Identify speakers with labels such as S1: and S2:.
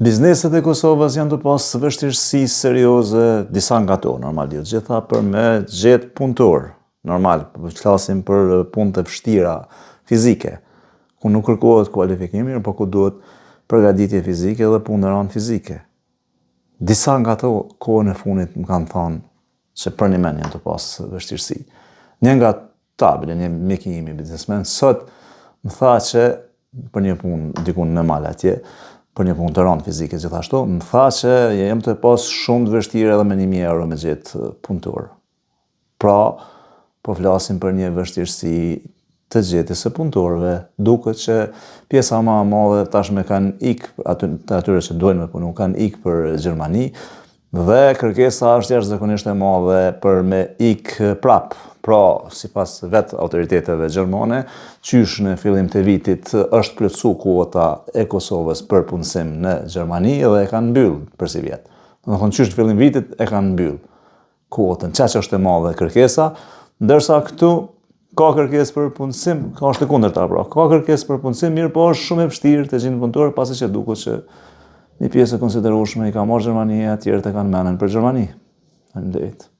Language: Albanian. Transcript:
S1: Bizneset e Kosovës janë të pasë vështirësi serioze, disa nga to, normalisht. Gjitha për me gjetë punëtor, normal, flasim për punë të vështira fizike, ku nuk kërkohet kualifikimi, por ku duhet përgatitje fizike dhe punë në ranë fizike. Disa nga to, kohën e fundit më kanë thënë se për një men janë të pasë vështirësi. Një nga ta, një miki imi biznesmen, sot më tha që për një punë dikun në mal atje, për një punë të rëndë fizike gjithashtu, më tha që jem të pas shumë të vështirë edhe me 1.000 euro me gjithë punëtor. Pra, po flasim për një vështirësi të gjetjes së punëtorëve, duket që pjesa më e madhe tashmë kanë ikë atyre që duhen me punu, kanë ikë për Gjermani, dhe kërkesa është jashtëzakonisht e madhe për me ikë prap. Pra, sipas vetë autoriteteve gjermane, qysh në fillim të vitit është plotsu kuota e Kosovës për punësim në Gjermani dhe e kanë mbyll për si vjet. Domethënë qysh në fillim vitit e kanë mbyll kuotën. Çaq është e madhe kërkesa, ndërsa këtu ka kërkesë për punësim, ka është e kundërta pra. Ka kërkesë për punësim, mirë po është shumë e vështirë të gjenë punëtor, pasi që duket që një pjesë e konsiderueshme i ka marrë Gjermania, tjerët e kanë menën për Gjermani. Faleminderit.